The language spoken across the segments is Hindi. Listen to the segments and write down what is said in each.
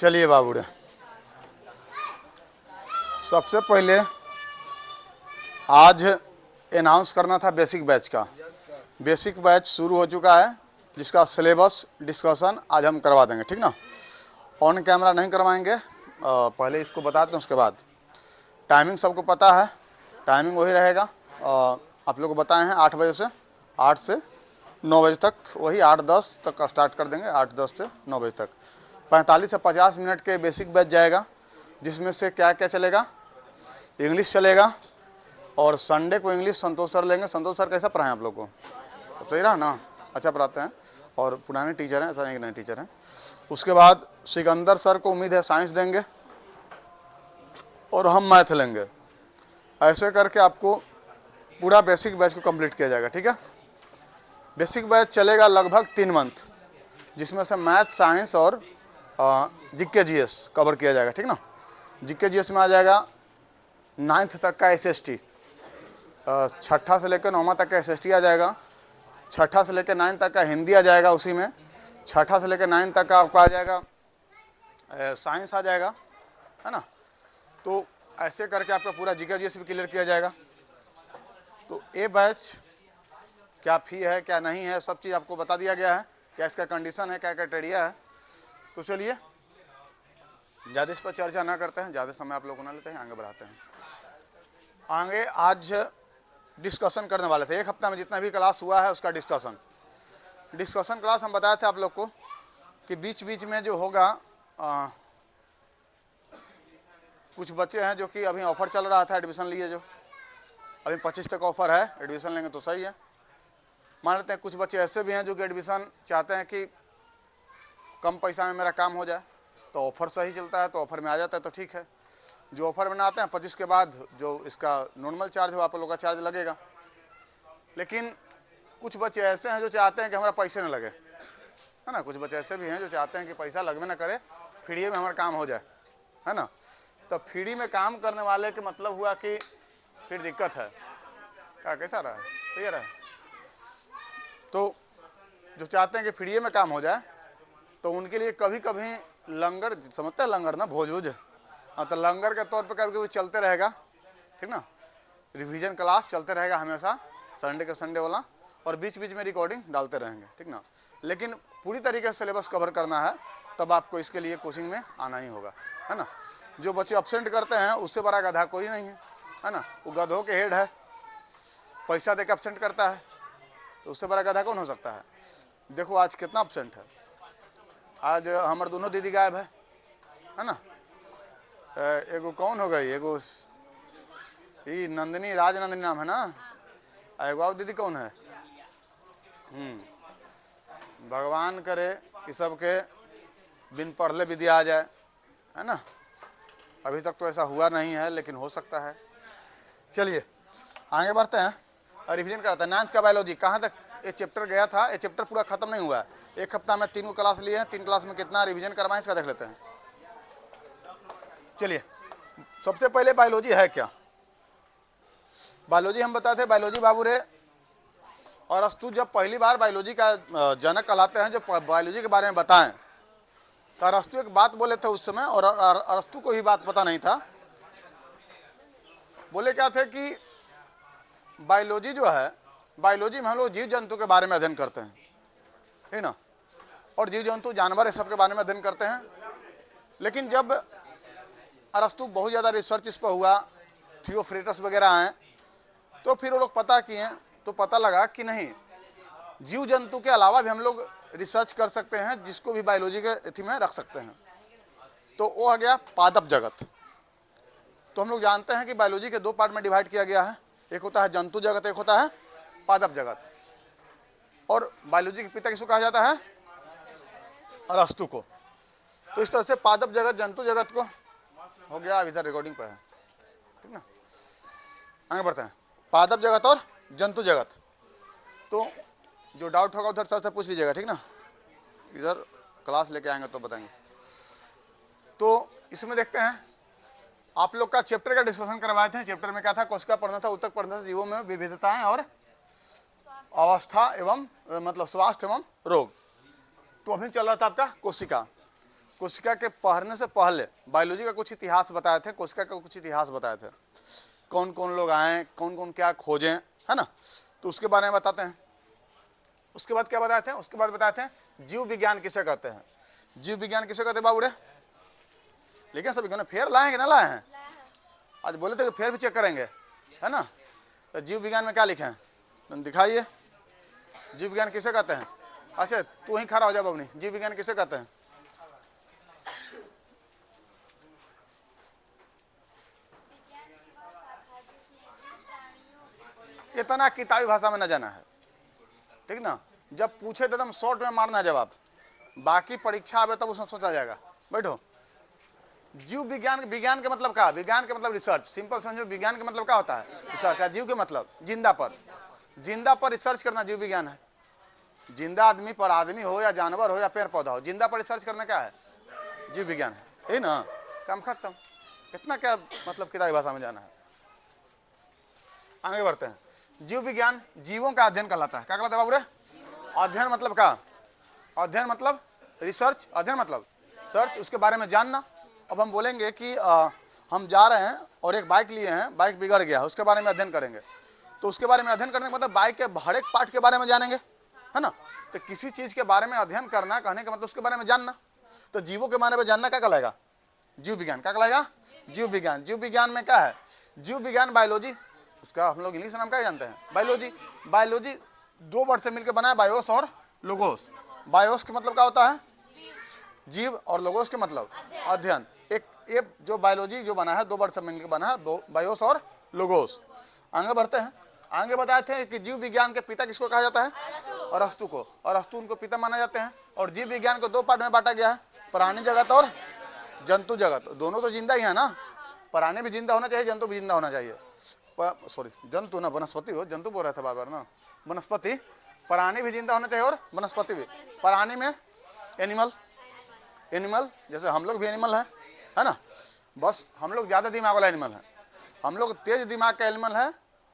चलिए बाबूरे, सबसे पहले आज अनाउंस करना था बेसिक बैच का। बेसिक बैच शुरू हो चुका है, जिसका सिलेबस डिस्कशन आज हम करवा देंगे, ठीक ना। ऑन कैमरा नहीं करवाएंगे, पहले इसको बताते हैं, उसके बाद टाइमिंग सबको पता है। टाइमिंग वही रहेगा, आप लोग को बताए हैं 8 बजे से 8 से 9 बजे तक, वही 8-10 तक का स्टार्ट कर देंगे, 8-10 से 9 बजे तक। 45 से 50 मिनट के बेसिक बैच जाएगा, जिसमें से क्या क्या चलेगा, इंग्लिश चलेगा, और संडे को इंग्लिश संतोष सर लेंगे। संतोष सर कैसा पढ़ाएं आप लोग को? सही रहा ना, अच्छा पढ़ाते हैं और पुराने टीचर हैं, ऐसा नहीं कि नए टीचर हैं। उसके बाद सिकंदर सर को उम्मीद है साइंस देंगे और हम मैथ लेंगे। ऐसे करके आपको पूरा बेसिक बैच को कंप्लीट किया जाएगा, ठीक है। बेसिक बैच चलेगा लगभग 3 मंथ, जिसमें से मैथ, साइंस और जीके जीएस कवर किया जाएगा, ठीक ना। जीके जीएस में आ जाएगा 9th तक का एसएसटी, 6ठा से लेकर 9वां तक का एसएसटी आ जाएगा, 6ठा से लेकर 9 तक का हिंदी आ जाएगा, उसी में 6ठा से लेकर 9 तक का आपका आ जाएगा साइंस आ जाएगा, है ना। तो ऐसे करके आपका पूरा जीके जीएस भी क्लियर किया जाएगा। तो ये बैच क्या फ़ी है, क्या नहीं है, सब चीज़ आपको बता दिया गया है, क्या इसका कंडीशन है, क्या क्राइटेरिया है। तो चलिए ज़्यादा इस पर चर्चा ना करते हैं, ज़्यादा समय आप लोग को ना लेते हैं, आगे बढ़ाते हैं। आगे आज डिस्कशन करने वाले थे, एक हफ्ता में जितना भी क्लास हुआ है उसका डिस्कशन क्लास हम बताए थे आप लोग को कि बीच बीच में जो होगा, कुछ बच्चे हैं जो कि अभी ऑफ़र चल रहा था एडमिशन लिए, जो अभी 25 तक ऑफ़र है, एडमिशन लेंगे तो सही है। मान लेते हैं कुछ बच्चे ऐसे भी हैं जो कि एडमिशन चाहते हैं कि कम पैसा में मेरा काम हो जाए, तो ऑफ़र सही चलता है तो ऑफ़र में आ जाता है, तो ठीक है। जो ऑफ़र में ना आते हैं 25 के बाद जो इसका नॉर्मल चार्ज हो, आप लोगों का चार्ज लगेगा। लेकिन कुछ बच्चे ऐसे हैं जो चाहते हैं कि हमारा पैसे ना लगे, है ना। कुछ बच्चे ऐसे भी हैं जो चाहते हैं कि पैसा लगवे ना करे, फ्री में हमारा काम हो जाए, है ना। तो फ्री में काम करने वाले के मतलब हुआ कि फिर दिक्कत है, क्या कैसा रहा है, सही रहा है। तो जो चाहते हैं कि फ्री में काम हो जाए, तो उनके लिए कभी कभी लंगर, समझते हैं लंगर ना, भोज वोज, हाँ, तो लंगर के तौर पे कभी कभी चलते रहेगा, ठीक ना। रिवीजन क्लास चलते रहेगा हमेशा, संडे के संडे वाला, और बीच बीच में रिकॉर्डिंग डालते रहेंगे, ठीक ना। लेकिन पूरी तरीके से सिलेबस कवर करना है, तब आपको इसके लिए कोचिंग में आना ही होगा, है ना। जो बच्चे अब्सेंट करते हैं उससे बड़ा गधा कोई नहीं है ना। वो गधों के हेड है, पैसा देकर अब्सेंट करता है, तो उससे बड़ा गधा कौन हो सकता है। देखो आज कितना अब्सेंट है, आज हमारे दोनों दीदी गायब है ना। एगो कौन हो गई, एगो ये नंदिनी, राजनंदिनी नाम है ना, एगो और दीदी कौन है। भगवान करे कि सबके बिन पढ़ले विद्या आ जाए, है ना। अभी तक तो ऐसा हुआ नहीं है, लेकिन हो सकता है। चलिए आगे बढ़ते हैं और रिवीजन करते हैं। 9th का बायोलॉजी कहाँ तक ये चैप्टर गया था, ये चैप्टर पूरा खत्म नहीं हुआ है। एक हफ्ता में 3 क्लास लिए हैं, 3 क्लास में कितना रिवीजन करवाएं इसका देख लेते हैं। चलिए सबसे पहले बायोलॉजी है क्या। बायोलॉजी हम बताते हैं, बायोलॉजी बाबू रे और अस्तु जब पहली बार बायोलॉजी का जनक कहलाते हैं, जो बायोलॉजी के बारे में बताएं, तो अरस्तु एक बात बोले थे उस समय, और अरस्तु को ही बात पता नहीं था। बोले क्या थे कि बायोलॉजी जो है, बायोलॉजी में हम लोग जीव जंतु के बारे में अध्ययन करते हैं, है ना। और जीव जंतु जानवर ये सब के बारे में अध्ययन करते हैं। लेकिन जब अरस्तु बहुत ज़्यादा रिसर्च इस पर हुआ, थियोफ्रेटस वगैरह हैं, तो फिर वो लोग पता किए, तो पता लगा कि नहीं, जीव जंतु के अलावा भी हम लोग रिसर्च कर सकते हैं, जिसको भी बायोलॉजी के एथी में रख सकते हैं। तो वो आ गया पादप जगत। तो हम लोग जानते हैं कि बायोलॉजी के 2 पार्ट में डिवाइड किया गया है, एक होता है जंतु जगत, एक होता है पादप जगत। और बायोलॉजी के पिता किसको कहा जाता है, अरस्तु को। तो इस तरह से पादप जगत, जंतु जगत को हो गया, इधर रिकॉर्डिंग पर है, ठीक ना। आगे बढ़ते हैं, पादप जगत और जंतु जगत। तो जो डाउट होगा उधर सर से पूछ लीजिएगा, ठीक ना। इधर क्लास लेके आएंगे तो बताएंगे। तो इसमें देखते हैं, आप लोग का चैप्टर का डिस्कशन करवाए थे। चैप्टर में क्या था, कोशिका पढ़ना था, उत्तक पढ़ना था, जीवों में विविधताएं और अवस्था एवं मतलब स्वास्थ्य एवं रोग। तो अभी चल रहा था आपका कोशिका। कोशिका के पढ़ने से पहले बायोलॉजी का कुछ इतिहास बताए थे, कोशिका का कुछ इतिहास बताए थे, कौन कौन लोग आए, कौन कौन क्या खोजें, है ना, तो उसके बारे में बताते हैं। उसके बाद क्या बताए थे, उसके बाद बताए थे जीव विज्ञान किसे कहते हैं। जीव विज्ञान किसे कहते हैं बाबूरे? लेकिन सभी ने फेयर लाए कि ना लाए हैं? आज बोले थे कि फेयर भी चेक करेंगे, है ना। तो जीव विज्ञान में क्या लिखे हैं तुम दिखाइए। जीव विज्ञान किसे कहते हैं? अच्छा तू ही खड़ा हो जा बबनी, जीव विज्ञान किसे कहते हैं? इतना किताबी भाषा में न जाना है, ठीक ना। जब पूछे तो एकदम शॉर्ट में मारना है जवाब, बाकी परीक्षा आवे तब उसमें सोचा जाएगा। बैठो। जीव विज्ञान, विज्ञान के मतलब क्या? विज्ञान के मतलब रिसर्च, सिंपल समझो। विज्ञान के मतलब क्या होता है? रिसर्च। जीव के मतलब जिंदा पर, जिंदा पर रिसर्च करना जीव विज्ञान है। जिंदा आदमी पर, आदमी हो या जानवर हो या पेड़ पौधा हो, जिंदा पर रिसर्च करना क्या है? जीव विज्ञान है, यही ना। काम खत्म। इतना क्या मतलब किताबी भाषा में जाना है। आगे बढ़ते हैं। जीव विज्ञान जीवों का अध्ययन कहलाता है। क्या कहलाता है बाबूरे? अध्ययन मतलब क्या? अध्ययन मतलब रिसर्च, अध्ययन मतलब सर्च, उसके बारे में जानना। अब हम बोलेंगे कि हम जा रहे हैं और एक बाइक लिए हैं, बाइक बिगड़ गया, उसके बारे में अध्ययन करेंगे। तो उसके बारे में अध्ययन करने का मतलब बाइक के हर एक पार्ट के बारे में जानेंगे, है ना। तो किसी चीज़ के बारे में अध्ययन करना कहने का मतलब उसके बारे में जानना। तो जीवों के बारे में जानना क्या कहलाएगा? जीव विज्ञान। क्या कहलाएगा? जीव विज्ञान। जीव विज्ञान में क्या है? जीव विज्ञान बायोलॉजी, उसका हम लोग इंग्लिश नाम क्या जानते हैं? बायोलॉजी। बायोलॉजी दो वर्ड से मिलकर बना है, बायोस और लोगोस। बायोस के मतलब क्या होता है? जीव, और लोगोस के मतलब अध्ययन। एक ये जो बायोलॉजी जो बना है दो वर्ड से मिलकर बना है, बायोस और लोगोस। आगे बढ़ते हैं। आगे बताए थे कि जीव विज्ञान के पिता किसको कहा जाता है? अरस्तु को। अरस्तु उनको पिता माना जाते हैं। और जीव विज्ञान को दो पार्ट में बांटा गया है, प्राणी जगत और जंतु जगत। दोनों तो जिंदा ही है ना, प्राणी भी जिंदा होना चाहिए, जंतु भी जिंदा होना चाहिए। सॉरी जंतु ना, वनस्पति हो, जंतु बोल रहा था बार बार ना, वनस्पति। प्राणी भी जिंदा होना चाहिए और वनस्पति भी। प्राणी में एनिमल, एनिमल जैसे हम लोग भी एनिमल है ना, बस हम लोग ज़्यादा दिमाग वाला एनिमल है। हम लोग तेज दिमाग का एनिमल है,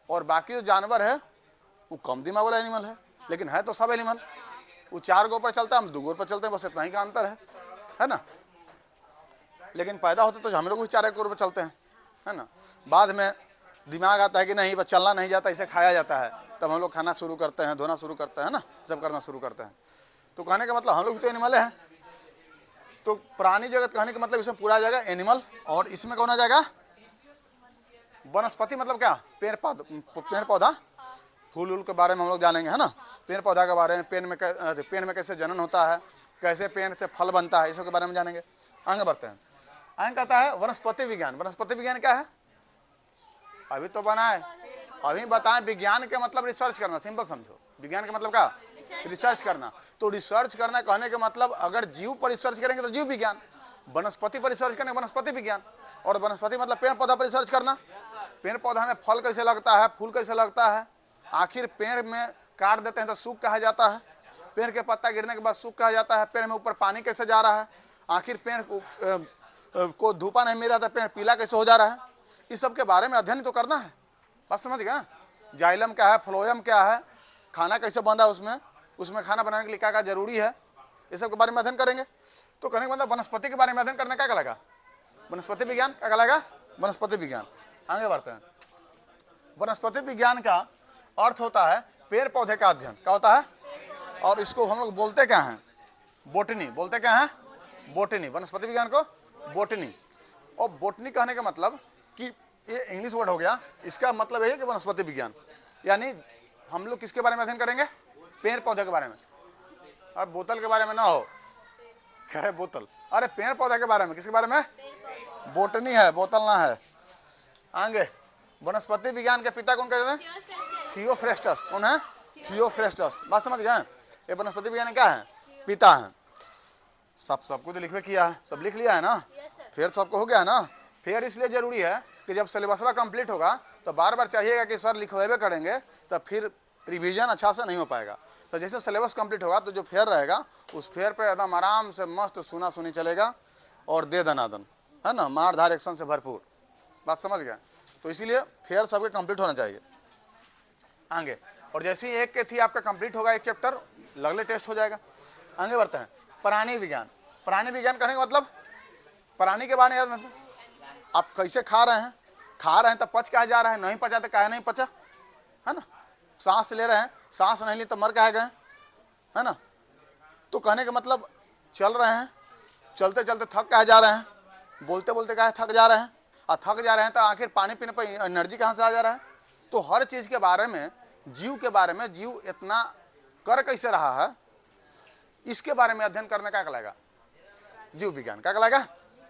और बाकी जो जानवर है वो कम दिमाग वाला एनिमल है। लेकिन है तो सब एनिमल। वो चार गोड़ पर चलता है, हम दो गोड़ पर चलते हैं, बस इतना ही का अंतर है ना। लेकिन पैदा होते तो हम लोग भी चार गोड़ पर चलते हैं, है ना। बाद में दिमाग आता है कि नहीं बस चलना नहीं जाता, इसे खाया जाता है, तब हम लोग खाना शुरू करते हैं, धोना शुरू करते हैं ना, सब करना शुरू करते हैं। तो कहने का मतलब हम लोग तो एनिमल हैं। तो प्राणी जगत कहने का मतलब इसमें पूरा आ जाएगा एनिमल, और इसमें कौन आ जाएगा? वनस्पति। मतलब क्या? पेड़ पौधा, फूल उल के बारे में हम लोग जानेंगे, है ना। पेड़ पौधा के बारे में, पेड़ में कैसे जनन होता है, कैसे पेड़ से फल बनता है, इस के बारे में जानेंगे। आगे बढ़ते हैं। आगे कहता है वनस्पति विज्ञान। वनस्पति विज्ञान क्या है? अभी तो बना है, अभी बताएं। विज्ञान के मतलब रिसर्च करना, सिंपल समझो। विज्ञान के मतलब क्या? रिसर्च करना। तो रिसर्च करना कहने के मतलब अगर जीव पर रिसर्च करेंगे तो जीव विज्ञान, वनस्पति पर रिसर्च करेंगे वनस्पति विज्ञान। और वनस्पति मतलब पेड़ पौधा पर रिसर्च करना। पेड़ पौधा में फल कैसे लगता है, फूल कैसे लगता है, आखिर पेड़ में काट देते हैं तो सूख कहा जाता है, पेड़ के पत्ता गिरने के बाद सूख कहा जाता है, पेड़ में ऊपर पानी कैसे जा रहा है, आखिर पेड़ को धूपा नहीं मिल रहा था, पेड़ पीला कैसे हो जा रहा है, इस सब के बारे में अध्ययन तो करना है। बस समझ गया? जाइलम क्या है, फ्लोएम क्या है, खाना कैसे बन रहा है, उसमें खाना बनाने के लिए क्या क्या जरूरी है, इस सब के बारे में अध्ययन करेंगे। तो कहने का मतलब वनस्पति के बारे में अध्ययन करना क्या कहलाएगा? वनस्पति विज्ञान। क्या कहलाएगा? वनस्पति विज्ञान। आगे बढ़ते हैं। वनस्पति विज्ञान का अर्थ होता है पेड़ पौधे का अध्ययन। क्या होता है? और इसको हम लोग बोलते क्या हैं? बोटनी। बोलते क्या हैं? बोटनी। वनस्पति विज्ञान को बोटनी। और बोटनी कहने का मतलब कि ये इंग्लिश वर्ड हो गया, इसका मतलब यही है कि वनस्पति विज्ञान, यानी हम लोग किसके बारे में अध्ययन करेंगे? पेड़ पौधे के बारे में। और बोतल के बारे में ना हो, क्या है बोतल, अरे पेड़ पौधे के बारे में। किसके बारे में? बोटनी है, बोतल ना है। आगे वनस्पति विज्ञान के पिता कौन कहते हैं? थियोफ्रेस्टस। कौन है? थियोफ्रेस्टस। बात समझ गए? ये वनस्पति विज्ञान क्या है? पिता है। सबको तो लिखवे किया है, सब लिख लिया है ना, फिर सबको हो गया ना। फिर इसलिए जरूरी है कि जब सिलेबसवा कंप्लीट होगा तो बार बार चाहिएगा कि सर लिखवेबे करेंगे, तब फिर रिवीजन अच्छा से नहीं हो पाएगा। तो जैसे सिलेबस कंप्लीट होगा तो जो फेयर रहेगा उस फेयर पे एकदम आराम से मस्त सुना सुनी चलेगा, और दे दनादन, है ना, मार धार एक्शन से भरपूर। बात समझ गए? तो इसीलिए फेयर सबके कंप्लीट होना चाहिए। आगे, और जैसे ही एक के थी आपका कंप्लीट होगा एक चैप्टर, अगले टेस्ट हो जाएगा। आगे बढ़ते हैं। प्राणी विज्ञान। प्राणी विज्ञान कहने का मतलब प्राणी के बारे में मतलब आप कैसे खा रहे हैं तो पच काहे जा रहा है, नहीं पचा तो काहे नहीं पचा, है ना। सांस ले रहे हैं, सांस नहीं ली तो मर काहे गए, है ना। तो कहने का मतलब चल रहे हैं, चलते चलते थक काहे जा रहे हैं, बोलते बोलते काहे थक जा रहे हैं, और थक जा रहे हैं तो आखिर पानी पीने पर एनर्जी कहाँ से आ जा रहा है। तो हर चीज़ के बारे में, जीव के बारे में, जीव इतना कर कैसे रहा है, इसके बारे में अध्ययन करने का कहलाएगा जीव विज्ञान। क्या कहलाएगा?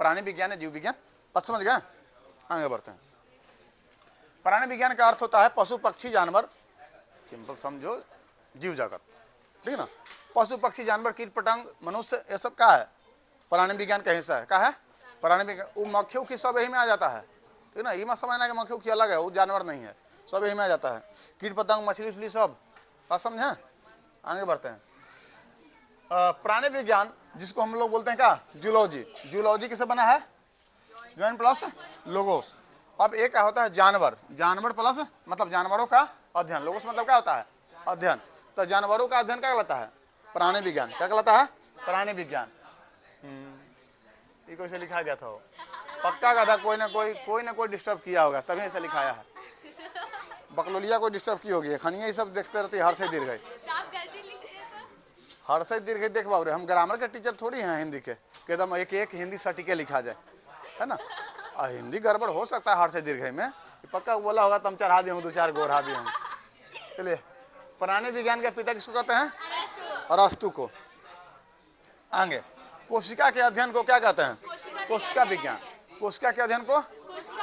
प्राणी विज्ञान है जीव विज्ञान। बात समझ गए? आगे बढ़ते हैं। प्राणी विज्ञान का अर्थ होता है पशु पक्षी जानवर, सिंपल समझो जीव जगत, ठीक है ना। पशु पक्षी जानवर कीट पतंग मनुष्य, ये सब क्या है? प्राणी विज्ञान का हिस्सा है। क्या है? प्राणी विज्ञान। वो मक्खियों की सब यही में आ जाता है, ठीक है ना। ये मत समझना कि मक्खियों की अलग है, वो जानवर नहीं है, सब यही में आ जाता है। कीट पतंग मछली उछली सब, बात समझे? आगे बढ़ते हैं। प्राणी विज्ञान जिसको हम लोग बोलते हैं क्या? जूलॉजी। जूलॉजी किसे बना है? Join plus logos. अब एक क्या होता है? जानवर। जानवर प्लस मतलब जानवरों का अध्ययन। लोगोस मतलब क्या होता है? अध्ययन। तो जानवरों का अध्ययन क्या कहलाता है? प्राणी विज्ञान। क्या कहलाता है? प्राणी विज्ञान। ये कैसे लिखा गया था? वो पक्का का था, कोई ना कोई डिस्टर्ब किया होगा तभी ऐसा लिखाया है। बकलोलिया को डिस्टर्ब की होगी, खनिया ये सब देखते रहती है। हर से दीर्घ, हर से दीर्घ देख पाओ रे। हम ग्रामर के टीचर थोड़ी हैं हिंदी के, एकदम एक एक हिंदी सटीके लिखा जाए, है ना। हिंदी गड़बड़ हो सकता है हर से दीर्घ में, पक्का बोला होगा तो हम चढ़ा दिए, दो चार गोढ़ा दिए होंगे। चलिए, प्राणी विज्ञान के पिता किसको कहते हैं? अरस्तु को। आगे, कोशिका के अध्ययन को क्या कहते हैं? कोशिका विज्ञान। कोशिका के अध्ययन को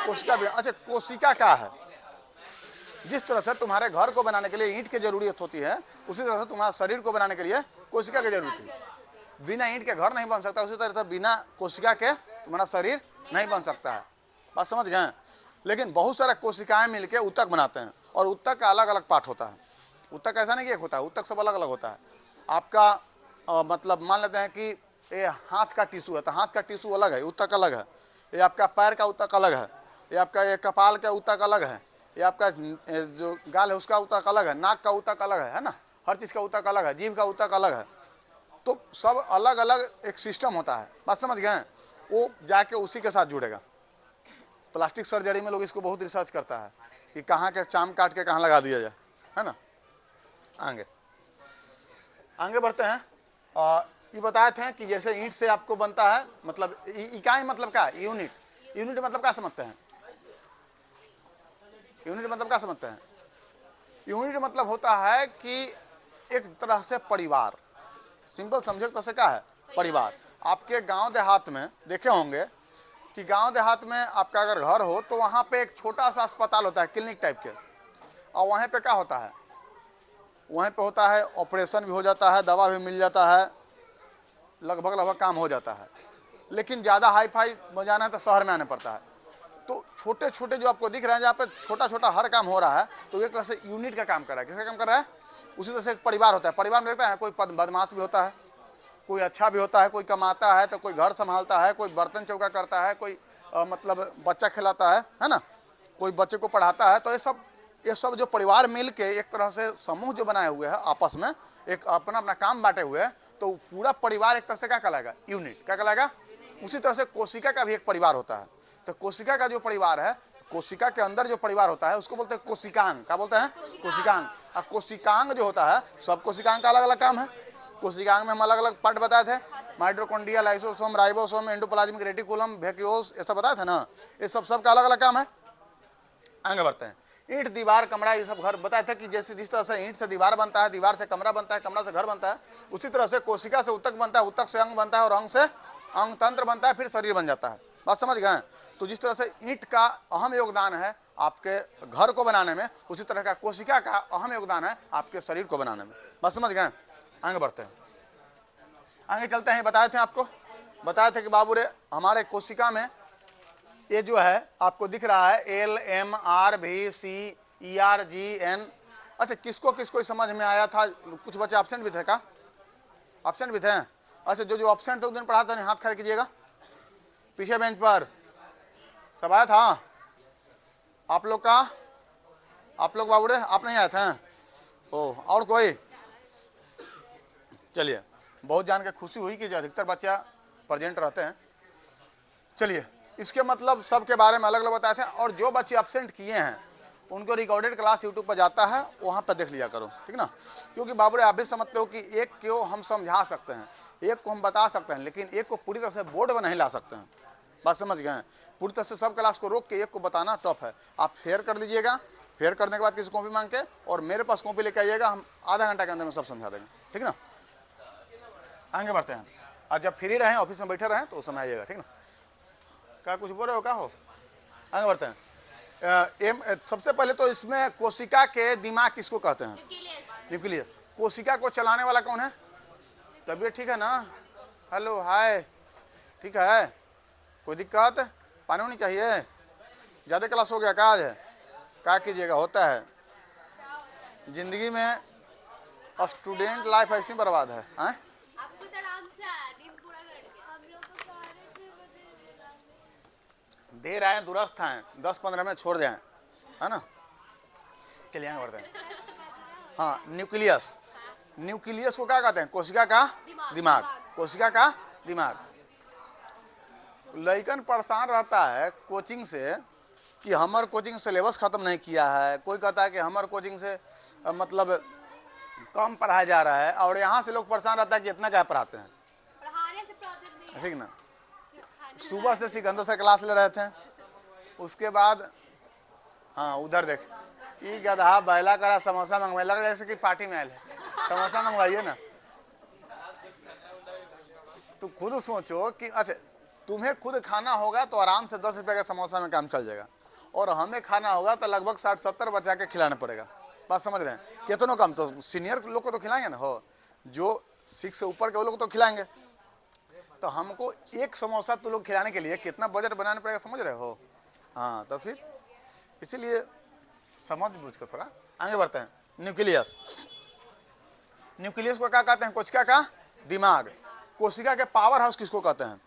कोशिका विज्ञान। अच्छा, कोशिका क्या है? जिस तरह से तुम्हारे घर को बनाने के लिए ईंट की जरूरत होती है, उसी तरह से तुम्हारे शरीर को बनाने के लिए कोशिका की जरूरत है। बिना ईंट के घर नहीं बन सकता, उसी तरह से बिना कोशिका के तुम्हारा शरीर नहीं बन सकता है। बात समझ गए? लेकिन बहुत सारा कोशिकाएं मिलकर ऊतक बनाते हैं, और ऊतक का अलग अलग पार्ट होता है। ऊतक ऐसा नहीं कि एक होता है, ऊतक सब अलग अलग होता है। आपका मतलब मान लेते हैं कि ये हाथ का टिश्यू है, तो हाथ का टिश्यू अलग है, ऊतक अलग है। ये आपका पैर का ऊतक अलग है, ये आपका ये कपाल का ऊतक अलग है, ये आपका जो गाल है उसका ऊतक अलग है, नाक का ऊतक अलग है ना। हर चीज़ का ऊतक अलग है, जीभ का ऊतक अलग है। तो सब अलग अलग एक सिस्टम होता है। बात समझ गए? वो जाके उसी के साथ जुड़ेगा। प्लास्टिक सर्जरी में लोग इसको बहुत रिसर्च करता है कि कहाँ के चाम काट के कहाँ लगा दिया जाए, है ना। आगे बढ़ते हैं। ये बताए थे कि जैसे ईंट से आपको बनता है, मतलब इकाई मतलब क्या है? यूनिट। यूनिट मतलब क्या समझते हैं? यूनिट मतलब क्या समझते हैं? यूनिट मतलब होता है कि एक तरह से परिवार। सिंपल समझो तो से क्या है? परिवार। आपके गांव देहात में देखे होंगे कि गांव देहात में आपका अगर घर हो तो वहाँ पे एक छोटा सा अस्पताल होता है, क्लिनिक टाइप के। और वहाँ पे क्या होता है? वहाँ पे होता है ऑपरेशन भी हो जाता है, दवा भी मिल जाता है, लगभग काम हो जाता है। लेकिन ज़्यादा हाई फाई बजाना है तो शहर में आने पड़ता है। तो छोटे छोटे जो आपको दिख रहे हैं, जहाँ पे छोटा छोटा हर काम हो रहा है, तो एक तरह से यूनिट का काम कर रहा है। किसका काम कर रहा है? उसी तरह से एक परिवार होता है। परिवार में देखता है कोई बदमाश भी होता है, कोई अच्छा भी होता है, कोई कमाता है तो कोई घर संभालता है, कोई बर्तन चौका करता है, कोई मतलब बच्चा खिलाता है ना, कोई बच्चे को पढ़ाता है। तो ये सब जो परिवार मिल के एक तरह से समूह जो बनाए हुए हैं, आपस में एक अपना अपना काम बांटे हुए हैं, तो पूरा परिवार एक तरह से क्या कहलाएगा? यूनिट। क्या कहलाएगा? उसी तरह से कोशिका का भी एक परिवार होता है। तो कोशिका का जो परिवार है, कोशिका के अंदर जो परिवार होता है उसको बोलते हैं कोशिकांग। क्या बोलते हैं? कोशिकांग। और कोशिकांग जो होता है, सब कोशिकांग का अलग अलग काम है। कोशिकांग में हम अलग अलग पार्ट बताए थे, mitochondria, lysosome, ribosome, endoplasmic reticulum, vacuoles, ये सब बताए थे ना। ये सब का अलग अलग काम है। आगे बढ़ते हैं। ईंट, दीवार, कमरा, ये सब घर बताए थे कि जैसे जिस तरह से ईंट से दीवार बनता है, दीवार से कमरा बनता है, कमरा से घर बनता है, उसी तरह से कोशिका से ऊतक बनता है, ऊतक से अंग बनता है, और अंग से अंग तंत्र बनता है, फिर शरीर बन जाता है। बात समझ गए? तो जिस तरह से ईंट का अहम योगदान है आपके घर को बनाने में, उसी तरह का कोशिका का अहम योगदान है आपके शरीर को बनाने में। बात समझ गए? आगे बढ़ते हैं। आगे चलते हैं। बताए थे कि बाबू रे, हमारे कोशिका में ये जो है आपको दिख रहा है LMRVCERGN। अच्छा, किसको किसको समझ में आया था? कुछ बच्चे एब्सेंट भी थे क्या? एब्सेंट भी थे? अच्छा, जो एब्सेंट थे उस दिन पढ़ा था, हाथ खड़े कीजिएगा। पीछे बेंच पर सब आया था आप लोग का? आप लोग बाबू रे, आप नहीं आए थे? ओह, और कोई? चलिए, बहुत जान के खुशी हुई कि जो अधिकतर बच्चा प्रेजेंट रहते हैं। चलिए, इसके मतलब सबके बारे में अलग अलग बताए थे। और जो बच्चे अब्सेंट किए हैं उनको रिकॉर्डेड क्लास यूट्यूब पर जाता है, वहाँ पर देख लिया करो, ठीक ना। क्योंकि बाबूरे आप भी समझते हो कि एक को हम समझा सकते हैं, एक को हम बता सकते हैं, लेकिन एक को पूरी तरह से बोर्ड में नहीं ला सकते हैं। बात समझ गए हैं? पूरी तरह से सब क्लास को रोक के एक को बताना टफ है। आप फेयर कर लीजिएगा, फेयर करने के बाद किसी कॉपी मांग के और मेरे पास कॉपी लेके आइएगा, हम आधा घंटा के अंदर में सब समझा देंगे, ठीक ना। आगे बढ़ते हैं। और जब फ्री रहें, ऑफिस में बैठे रहें तो उस समय आइएगा, ठीक ना। क्या कुछ बोल रहे हो, क्या हो? आगे बढ़ते हैं। सबसे पहले तो इसमें कोशिका के दिमाग किसको कहते हैं? न्यूक्लियस। कोशिका को चलाने वाला कौन है? तबीयत ठीक है ना? हेलो, हाय, ठीक है? कोई दिक्कत? पानी नहीं चाहिए? ज़्यादा क्लास हो गया क्या आज? क्या कीजिएगा, होता है जिंदगी में। स्टूडेंट लाइफ ऐसी बर्बाद है। देर आए दुरुस्त हैं, 10-15 में छोड़ जाएं, है ना। चलिए आगे बढ़ते हैं। हाँ, न्यूक्लियस। न्यूक्लियस को क्या कहते हैं? कोशिका का दिमाग। कोशिका का दिमाग। लइकन परेशान रहता है कोचिंग से कि हमार कोचिंग सिलेबस ख़त्म नहीं किया है। कोई कहता है कि हमार कोचिंग से मतलब कम पढ़ाया जा रहा है, और यहाँ से लोग परेशान रहता है कि इतना क्या पढ़ाते हैं, ठीक ना। सुबह से सिकंदर से क्लास ले रहे थे, उसके बाद हाँ उधर देख, ये गधा बैला करा समोसा मंगवाए, लग रहा है जैसे कि पार्टी में आए है। समोसा मंगवाइए ना। तो खुद सोचो कि अच्छा तुम्हें खुद खाना होगा तो आराम से 10 रुपये का समोसा में काम चल जाएगा, और हमें खाना होगा तो लगभग 60-70 बचा के खिलाना पड़ेगा। बात समझ रहे हैं? कितनों कम तो सीनियर लोग को तो खिलाएंगे ना, हो जो 6 से ऊपर के वो लोग तो खिलाएंगे। तो हमको एक समोसा तो लोग खिलाने के लिए कितना बजट बनाना पड़ेगा, समझ रहे हो? हाँ, तो फिर इसीलिए समझ बूझ कर थोड़ा आगे बढ़ते हैं। न्यूक्लियस। न्यूक्लियस को क्या कहते हैं? कोशिका का दिमाग। कोशिका के पावर हाउस किसको कहते हैं?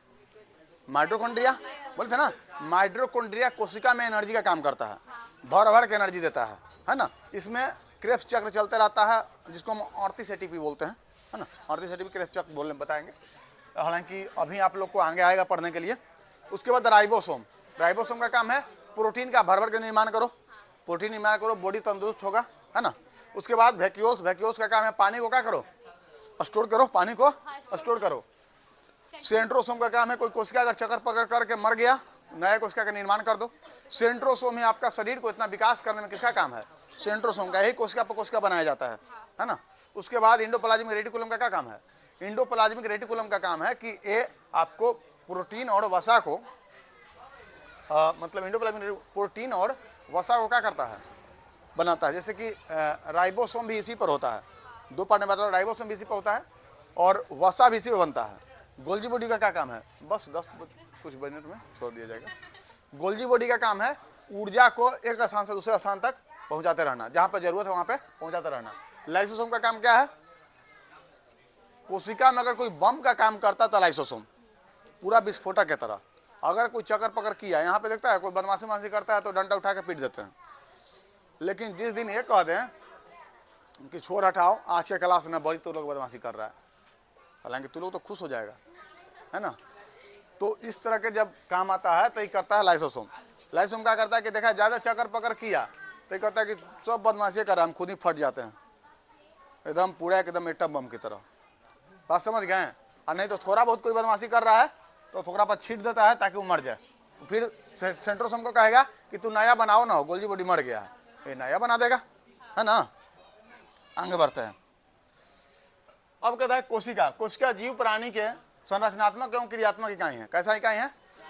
माइटोकॉन्ड्रिया। बोलते हैं ना, माइटोकॉन्ड्रिया कोशिका में एनर्जी का काम करता है, भर भर के एनर्जी देता है ना। इसमें क्रेब्स चक्र चलते रहता है, जिसको हम 38 एटीपी बोलते हैं, है ना। 38 एटीपी क्रेब्स चक्र बोलने बताएंगे, हालांकि अभी आप लोग को आगे आएगा पढ़ने के लिए। उसके बाद राइबोसोम। राइबोसोम का काम है प्रोटीन का भर भर के निर्माण करो, प्रोटीन निर्माण करो, बॉडी तंदुरुस्त होगा, है ना। उसके बाद वैक्यूल्स। वैक्यूल्स का काम है पानी को क्या करो? स्टोर करो, पानी को स्टोर करो। सेंट्रोसोम का काम है कोई कोशिका अगर चक्कर पकड़ करके मर गया, नया कोशिका का निर्माण कर दो। सेंट्रोसोम ही आपका शरीर को इतना विकास करने में किसका काम है? सेंट्रोसोम का। यही कोशिका पर कोशिका बनाया जाता है ना। उसके बाद इंडोप्लाज्मिक रेटिकुलम का क्या काम है? इंडोप्लाज्मिक रेटिकुलम का काम है कि ये आपको प्रोटीन और वसा को मतलब इंडोप्लाज्मिक प्रोटीन और वसा को क्या करता है? बनाता है। जैसे कि राइबोसोम भी इसी पर होता है, 2 पार्ट में बताओ। राइबोसोम भी इसी पर होता है और वसा भी इसी पर बनता है। गोल्जी बॉडी का क्या काम है? बस 10 कुछ मिनट में छोड़ दिया जाएगा। गोल्जी बॉडी का काम है ऊर्जा को एक स्थान से दूसरे स्थान तक पहुंचाते रहना, जहां पर जरूरत है वहां पे पहुंचाते रहना। लाइसोसोम का काम क्या है? कोशिका में अगर कोई बम का काम करता था लाइसोसोम, पूरा विस्फोटक की तरह। अगर कोई चक्कर पकड़ किया, यहाँ पे देखता है कोई बदमाशी मांसी करता है तो डंडा उठा के पीट देते हैं। लेकिन जिस दिन ये कह दें कि छोड़ हटाओ, आज के क्लास न बड़ी तो लोग बदमाशी कर रहा है, हालांकि तू लोग तो खुश हो जाएगा, है ना। तो इस तरह के जब काम आता है तो ये करता है लाइसोसोम। लाइसोसोम क्या करता है कि देखा ज़्यादा चक्कर पकड़ किया तो ये कहता है कि सब बदमाशी कर रहा है, हम खुद ही फट जाते हैं एकदम पूरा एकदम एटम बम की तरह। बात समझ गए हैं? और नहीं तो थोड़ा बहुत कोई बदमाशी कर रहा है तो थोड़ा पर छीट देता है ताकि वो मर जाए। फिर सेंट्रोसोम को कहेगा कि तू नया बनाओ ना, हो गोल्जी बॉडी मर गया है, ये नया बना देगा, है ना। आगे बढ़ते हैं। अब कहता है कोशिका। कोशिका जीव प्राणी के संरचनात्मक एवं क्रियात्मक इकाई है। कैसा इकाई है?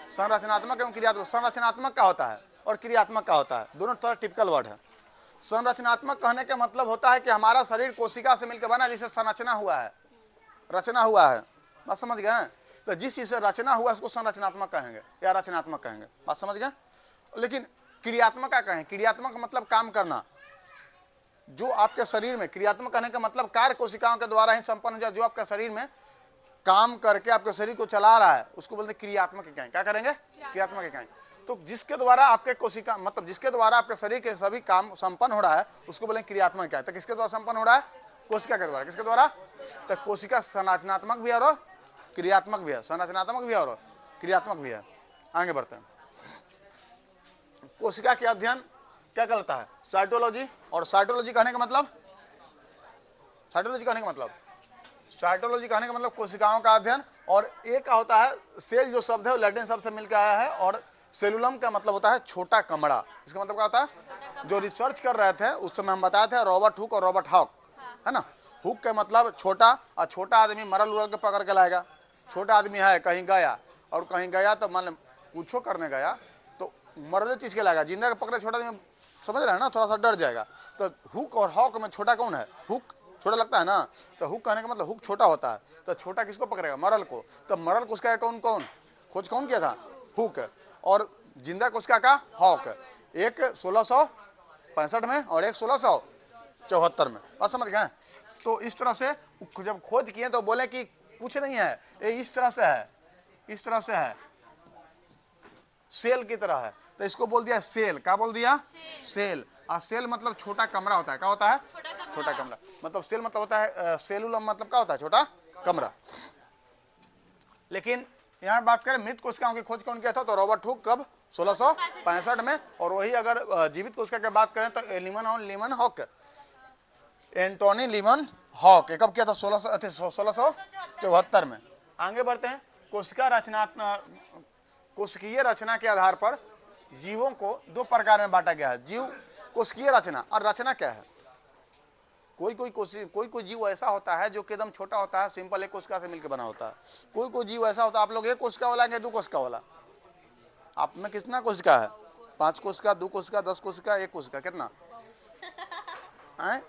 संरचनात्मक एवं क्रियात्मक। संरचनात्मक क्या होता है और क्रियात्मक क्या होता है? दोनों तरह टिपिकल वर्ड है। संरचनात्मक कहने का मतलब होता है कि हमारा शरीर कोशिका से मिलकर बना, जिसे संरचना हुआ है, रचना हुआ है। बात समझ गए? तो जिस चीज से रचना हुआ है उसको संरचनात्मक कहेंगे या रचनात्मक कहेंगे। बात समझ गए? लेकिन क्रियात्मक क्या कहें? क्रियात्मक का मतलब काम करना। जो आपके शरीर में, क्रियात्मक कहने का मतलब कार्य कोशिकाओं के द्वारा ही संपन्न हो जाए, जो आपके शरीर में काम करके आपके शरीर को चला रहा है, उसको बोलते हैं क्रियात्मक इकाई। क्या करेंगे? क्रियात्मक इकाई। तो जिसके द्वारा आपके कोशिका मतलब जिसके द्वारा आपके शरीर के सभी काम संपन्न हो रहा है उसको बोलेंगे क्रियात्मक इकाई। तो किसके द्वारा संपन्न हो रहा है? कोशिका के द्वारा। किसके द्वारा? तो कोशिका संरचनात्मक भी है और क्रियात्मक भी है, संरचनात्मक भी है और क्रियात्मक भी है। आगे बढ़ते हैं। कोशिका के अध्ययन क्या कहलाता है? साइटोलॉजी। और साइटोलॉजी कहने का मतलब, साइटोलॉजी कहने का मतलब कोशिकाओं का अध्ययन। और एक का होता है सेल, जो शब्द है वो लैटिन शब्द से मिलकर आया है, और सेलुलम का मतलब होता है छोटा कमरा। इसका मतलब क्या होता है? जो रिसर्च कर रहे थे उस समय हम बताए थे रॉबर्ट हुक और रॉबर्ट हॉक, है ना। हुक का मतलब छोटा, और छोटा आदमी मरल उरल के पकड़ के लाएगा। छोटा आदमी है कहीं गया, और कहीं गया तो मान पूछो करने गया तो मरल चीज के लाएगा, जिंदा के पकड़े छोटा आदमी, समझ रहे हैं ना, थोड़ा सा डर जाएगा। तो हुक और हॉक में छोटा कौन है? हुक छोटा लगता है ना, तो हुक कहने का मतलब हुक छोटा होता है। तो छोटा किसको पकड़ेगा? मरल को। तो मरल कोशिका का कौन खोज कौन किया था? हुक। और जिंदा कोशिका का हॉक। एक 1665 में और एक 1674 में, बात समझ गए? तो इस तरह से जब खोज किए तो बोले कि कुछ नहीं है, ये इस तरह से है, इस तरह से है, सेल की तरह है। तो इसको बोल दिया सेल। क्या बोल दिया? सेल। और सेल मतलब छोटा कमरा होता है। क्या होता है? छोटा कमरा। मतलब सेल मतलब होता है, सेलुलम मतलब क्या होता है? छोटा कमरा। लेकिन यहाँ बात करें मृत कोशिकाओं की खोज कौन किया था? तो रॉबर्ट हुक। कब? 1665 में। और वही अगर जीवित कोशिका की बात करें तो Leeuwenhoek, Antonie Leeuwenhoek कब किया था? 1674 में। आगे बढ़ते हैं। कोशिकीय रचना के आधार पर जीवों को दो प्रकार में बांटा गया है। जीव कोशिकीय रचना, और रचना क्या है? कोई जीव ऐसा होता है जो कि एकदम छोटा होता है, सिंपल एक कोशिका से मिलकर बना होता है। कोई जीव ऐसा होता है, आप लोग एक कोशिका वाला या दो कोशिका वाला? आप में कितना कोशिका है? 5 कोशिका, 2 कोशिका, 10 कोशिका, 1 कोशिका, कितना है?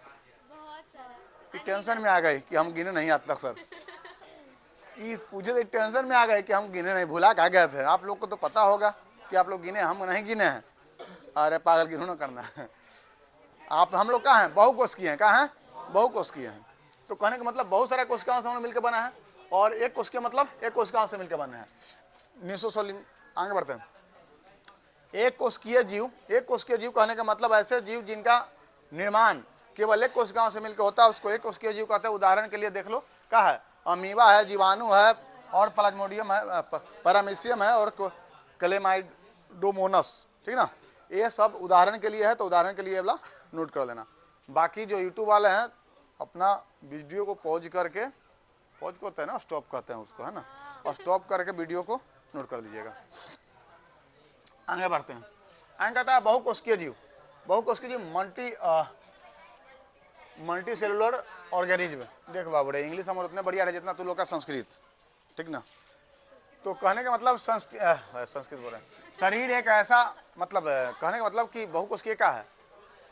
टेंशन में आ गई कि हम गिने नहीं आज तक सर। पूछे तो टेंशन में आ गए कि हम गिने नहीं, भुला खा गए थे। आप लोग को तो पता होगा कि आप लोग गिने, हम नहीं गिने हैं। अरे पागल गिनो ना करना है। आप हम लोग कहाँ हैं? बहुकोशिकीय हैं। कहाँ हैं? बहुकोशिकीय हैं। तो कहने का मतलब बहुत सारे कोशिकाओं से मिलकर बना है, और एक कोशिका मतलब एक कोशिकाओं से मिलकर बना है। आगे बढ़ते हैं। एक कोशिकीय जीव कहने का मतलब ऐसे जीव जिनका निर्माण केवल एक कोशिकाओं से मिलकर होता है, उसको एक कोशिकीय जीव कहते हैं। उदाहरण के लिए देख लो, क्या है? अमीबा है, जीवाणु है, और प्लाज्मोडियम है, पैरामीशियम है, और क्लेमाइडोमोनस, ठीक ना। ये सब उदाहरण के लिए है, तो उदाहरण के लिए वाला नोट कर लेना। बाकी जो यूट्यूब वाले हैं अपना वीडियो को पॉज करके, पॉज करते हैं ना, स्टॉप कहते हैं उसको, है ना, और स्टॉप करके वीडियो को नोट कर लीजिएगा। आगे बढ़ते हैं। आगे कहता है बहुकोशिकीय जीव। बहुकोशिकीय जीव मल्टी सेलुलर ऑर्गेनिज्म। देख बाबू रे, इंग्लिश हमारे उतने बढ़िया है जितना तू लोग का संस्कृत, ठीक ना। तो कहने का मतलब संस्कृत बोल रहे हैं, शरीर एक ऐसा मतलब, कहने का मतलब कि बहुकोशिकीय क्या है?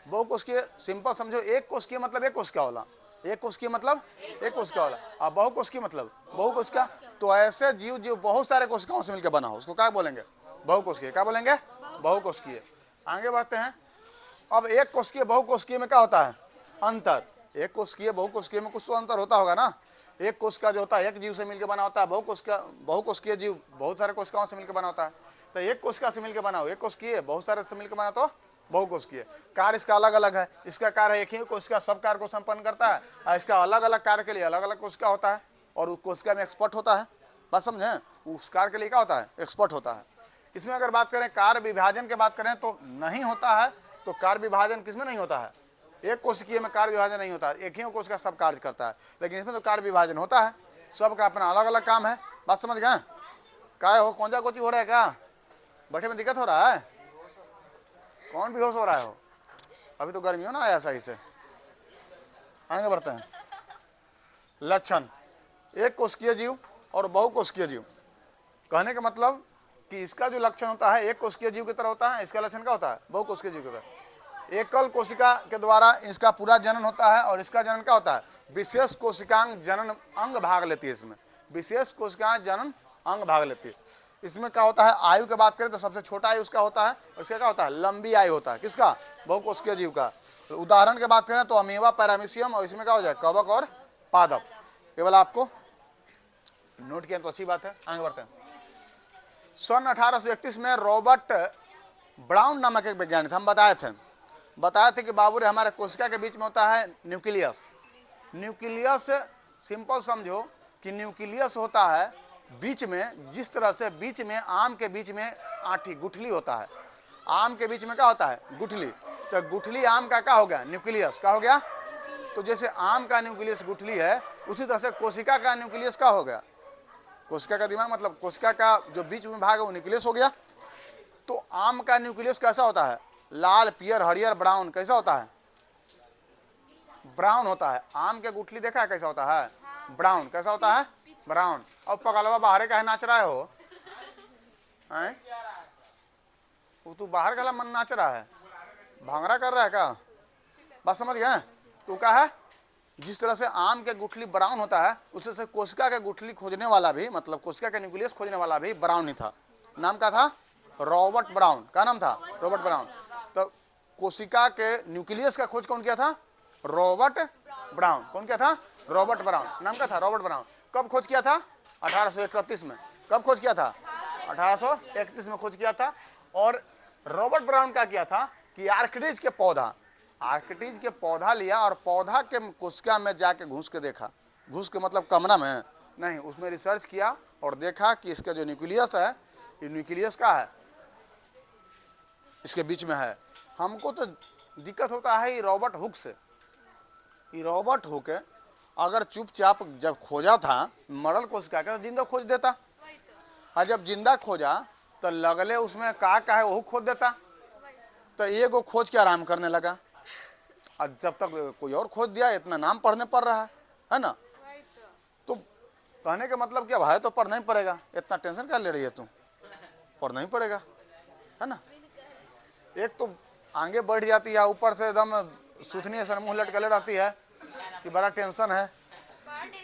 बहुकोशिकीय सिंपल समझो, एक कोशिकीय मतलब एक कोशिका वाला, एक कोशिकीय मतलब एक कोशिका वाला, और बहुकोशिकीय मतलब बहुकोशिका। तो ऐसे जीव जो बहुत सारे कोशिकाओं से मिलकर बना हो उसको क्या बोलेंगे? बहुकोशिकीय। क्या बोलेंगे? बहुकोशिकीय। आगे बढ़ते हैं। अब एक कोशिकीय बहुकोशिकीय में क्या होता है? अंतर। एक कोशिकीय बहुकोशिकीय में कुछ तो अंतर होता होगा ना। एक कोशिका जो होता है एक जीव से मिलकर बना होता है, बहुकोशिकीय जीव बहुत सारे कोशिकाओं से मिलकर बना होता है। तो एक कोशिका से मिलकर बना हो एक कोशिकीय, बहुत सारे से मिलकर बना तो बहुकोशिकीय। कार्य इसका अलग अलग है। इसका कार्य एक ही कोशिका सब कार्य को संपन्न करता है, और इसका अलग अलग कार्य के लिए अलग अलग कोशिका होता है, और उस कोशिका में एक्सपर्ट होता है। बात समझे? उस कार्य के लिए क्या होता है? एक्सपर्ट होता है। इसमें अगर बात करें कार्य विभाजन की बात करें तो नहीं होता है। तो कार्य विभाजन किसमें नहीं होता है? एक कोशिकीय में कार्य विभाजन नहीं होता है, एक ही कोशिका सब कार्य करता है। लेकिन इसमें तो कार्य विभाजन होता है, सबका अपना अलग अलग काम है। बात समझ गए? क्या हो, कौन सा कोची हो रहा है? क्या बैठे में दिक्कत हो रहा है? कौन बेहोश हो रहा है? हो अभी तो गर्मियों ना आया सही से। आगे बढ़ते हैं। लक्षण। एक कोशिकीय जीव और बहुकोशिकीय जीव। कहने का मतलब कि इसका जो लक्षण होता है एक कोशिकीय जीव की तरह होता है, इसका लक्षण क्या होता है? बहुकोशिकीय जीव की तरह। एकल कोशिका के द्वारा इसका पूरा जनन होता है, और इसका जनन क्या होता है? विशेष कोशिकांग जनन अंग भाग लेती है। इसमें विशेष कोशिकाएं जनन अंग भाग लेती है। इसमें क्या होता है? आयु की बात करें तो सबसे छोटा आयु उसका होता है, उसका क्या होता है? लंबी आयु होता है। किसका? बहुकोशिकीय जीव का। तो उदाहरण की बात करें तो अमीबा, पैरामीशियम, और इसमें क्या हो जाए? कवक और पादप। केवल आपको नोट किया तो अच्छी बात है। आगे बढ़ते हैं। सन 1831 में रॉबर्ट ब्राउन नामक एक वैज्ञानिक, हम बताए थे कि बाबू रे हमारे कोशिका के बीच में होता है न्यूक्लियस। न्यूक्लियस सिंपल समझो कि न्यूक्लियस होता है बीच में, जिस तरह से बीच में आम के बीच में आठी गुठली होता है, आम के बीच में क्या होता है, गुठली, तो गुठली आम का क्या हो गया, न्यूक्लियस का हो गया। तो जैसे आम का न्यूक्लियस गुठली है, उसी तरह से कोशिका का न्यूक्लियस का हो गया, कोशिका का दिमाग मतलब कोशिका का जो बीच में भाग है वो न्यूक्लियस हो गया। तो आम का न्यूक्लियस कैसा होता है, लाल, पियर, हरियर, ब्राउन, कैसा होता है, ब्राउन होता है। आम के गुठली देखा है कैसा होता है, ब्राउन, कैसा होता है, ब्राउन। अब पगलवा बाहर का है नाच रहा है हो, हैं? वो तू बाहर का मन नाच रहा है, भांगड़ा कर रहा है क्या, बात समझ गए। तो क्या है, जिस तरह से आम के गुठली ब्राउन होता है, उस तरह से कोशिका के गुठली खोजने वाला भी, मतलब कोशिका के न्यूक्लियस खोजने वाला भी ब्राउन ही था। नाम क्या था, रॉबर्ट ब्राउन। क्या नाम था, रॉबर्ट ब्राउन। तो कोशिका के न्यूक्लियस का खोज कौन किया था, रॉबर्ट ब्राउन। कौन किया था, रॉबर्ट ब्राउन। नाम क्या था, रॉबर्ट ब्राउन। कब खोज किया था, 1831 में। कब खोज किया था, 1831 में खोज किया था। और रॉबर्ट ब्राउन क्या किया था कि आर्किडीज के पौधा, आर्किडीज के पौधा लिया और पौधा के कोशिका में जाके घुस के देखा, घुस के मतलब कमरा में नहीं, उसमें रिसर्च किया और देखा कि इसका जो न्यूक्लियस है, ये न्यूक्लियस का है, इसके बीच में है। हमको तो दिक्कत होता है ये रॉबर्ट हुक से। ये रॉबर्ट हुक अगर चुपचाप जब खोजा था मरल कोशिका का, तो जिंदा खोज देता, और जब जिंदा खोजा तो लगले उसमें का है वो खोज देता। तो ये को खोज के आराम करने लगा, और जब तक कोई और खोज दिया, इतना नाम पढ़ने पड़ रहा है ना। तो कहने का मतलब क्या भाई, तो पढ़ना ही पड़ेगा, इतना टेंशन क्या ले रही है तू, पढ़ना ही पड़ेगा, है ना। एक तो आगे बढ़ जाती है, ऊपर से एकदम सुथनी सर मुँह लटकले रहती है कि बड़ा टेंशन है।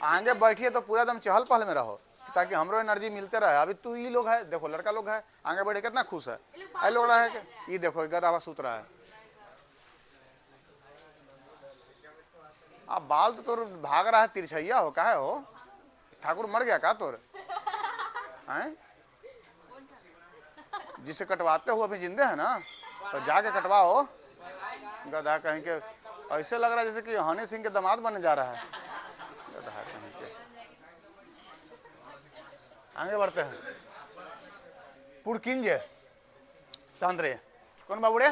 आगे बैठिए तो पूरा एकदम चहल पहल में रहो, ताकि हमरो एनर्जी मिलते रहे। अभी तू ये लोग है, देखो लड़का लोग है, आगे बढ़े कितना खुश है, ऐ लोग रहा है, ये देखो गधा सूत रहा है। अब बाल तो तोर भाग रहा है, तिरछैया हो, का है हो, ठाकुर मर गया का तोर, हैं? जिसे कटवाते हो अभी जिंदे है ना, तो जाके कटवाओ, गधा कहीं के। ऐसे लग रहा है जैसे कि हनी सिंह के दामाद बनने जा रहा है, गधा कहीं के। आगे बढ़ते हैं, पुरकिंजे सांद्रे, कौन बाबूड़े,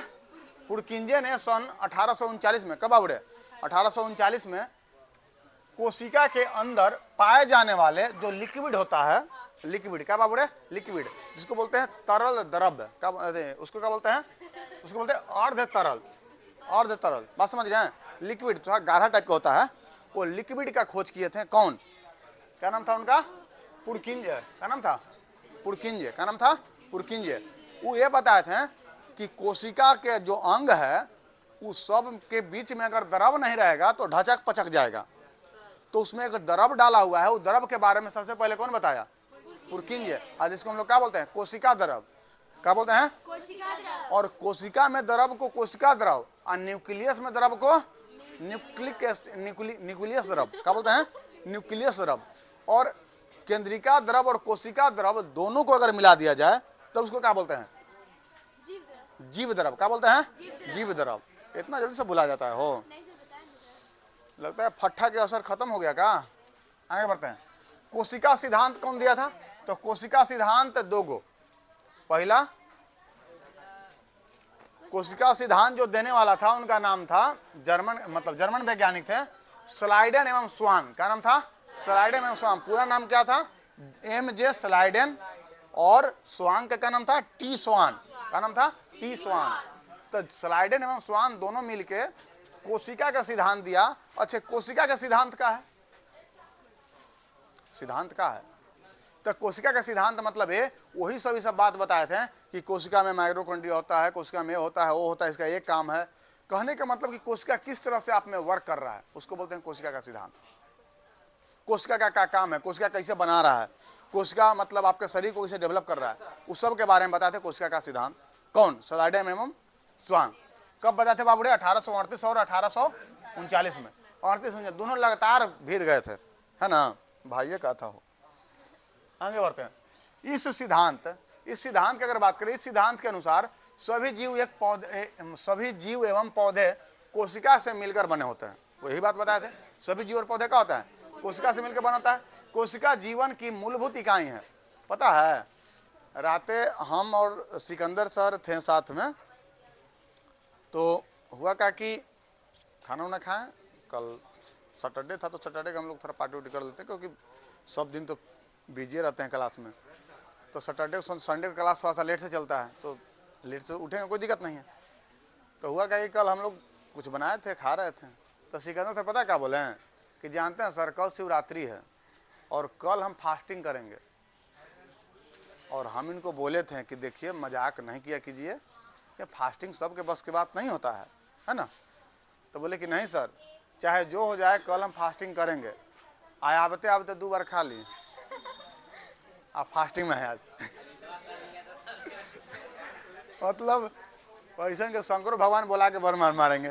पुरकिंजे ने सन 1839 में, कब बाबूड़े, 1839 में कोशिका के अंदर पाए जाने वाले जो लिक्विड होता है, लिक्विड क्या बाबूड़े, लिक्विड, जिसको बोलते हैं तरल द्रव्य, उसको क्या बोलते हैं, उसको बोलते हैं अर्ध तरल, अर्ध तरल। बात समझ गए, लिक्विड थोड़ा गाढ़ा टाइप का होता है, वो लिक्विड का खोज किए थे कौन, क्या नाम था उनका, पुरकिंजे। क्या नाम था, पुरकिंजे। क्या नाम था, पुरकिंजे। वो ये बताए थे कि कोशिका के जो अंग है उस सब के बीच में अगर द्रव नहीं रहेगा तो ढचक पचक जाएगा। तो उसमें एक द्रव डाला हुआ है, उस द्रव के बारे में सबसे पहले कौन बताया, पुरकिंजे। आज इसको हम लोग क्या बोलते हैं, कोशिका द्रव। क्या बोलते हैं, कोशिका द्रव। और कोशिका में द्रव को कोशिका द्रव, और न्यूक्लियस में द्रव को न्यूक्लियस द्रव। क्या बोलते हैं, न्यूक्लियस द्रव। और केंद्रिका द्रव और कोशिका द्रव दोनों को अगर मिला दिया जाए तो उसको क्या बोलते हैं, जीव द्रव। क्या बोलते हैं, जीव द्रव। इतना जल्दी से भुला जाता है हो, लगता है फट्टा के असर खत्म हो गया का। आगे बढ़ते हैं, कोशिका सिद्धांत कौन दिया था, तो कोशिका सिद्धांत दो गो। पहला कोशिका सिद्धांत जो देने वाला था उनका नाम था, जर्मन मतलब जर्मन वैज्ञानिक थे, स्लाइडेन एवं स्वान। क्या नाम था, स्लाइडेन एवं स्वान। पूरा नाम क्या था, MJ स्लाइडेन, और स्वान का क्या नाम था, T स्वान। क्या नाम था, T स्वान। तो स्लाइडेन एवं स्वान दोनों मिलके कोशिका का सिद्धांत दिया। अच्छा, कोशिका का सिद्धांत क्या है, सिद्धांत क्या है, तो कोशिका का सिद्धांत मतलब है वही सभी सब बात बताए थे कि कोशिका में माइटोकॉन्ड्रिया होता है, कोशिका में होता है, वो होता है, इसका एक काम है। कहने का मतलब कि कोशिका किस तरह से आप में वर्क कर रहा है उसको बोलते हैं कोशिका का सिद्धांत। कोशिका का क्या काम है, कोशिका कैसे बना रहा है, कोशिका मतलब आपके शरीर को कैसे डेवलप कर रहा है, उस सब के बारे में बताते कोशिका का सिद्धांत। कौन, स्लाइडेन एवं स्वान। कब बताते बाबूड़े, 1838 और 1839 में। 38 दोनों लगातार भीड़ गए थे, है ना भाई, का था हो। आगे बढ़ते हैं, इस सिद्धांत की अगर बात करें, इस सिद्धांत के अनुसार सभी जीव एवं पौधे कोशिका से मिलकर बने होते हैं। वही बात बताए थे, सभी जीव और पौधे क्या होता है, कोशिका से मिलकर बना होता है। कोशिका जीवन की मूलभूत इकाई है। पता है, रातें हम और सिकंदर सर थे साथ में, तो हुआ क्या कि खाना वाना खाएं, कल सैटरडे था तो सैटरडे का हम लोग थोड़ा पार्टी वार्टी कर लेते हैं, क्योंकि सब दिन तो बिजी रहते हैं क्लास में। तो सैटरडे संडे का क्लास थोड़ा सा लेट से चलता है, तो लेट से उठेंगे कोई दिक्कत नहीं है। तो हुआ क्या कि कल हम लोग कुछ बनाए थे, खा रहे थे, तो सिकंदर सर पता क्या बोले हैं कि जानते हैं सर, कल शिवरात्रि है और कल हम फास्टिंग करेंगे। और हम इनको बोले थे कि देखिए मजाक नहीं किया कीजिए, कि फास्टिंग सबके बस की बात नहीं होता है ना। तो बोले कि नहीं सर, चाहे जो हो जाए कल हम फास्टिंग करेंगे। आए आबते आबते 2 बार खा लिए, आप फास्टिंग में है आज। मतलब ऐसा के शंकर भगवान बोला के बर मारेंगे।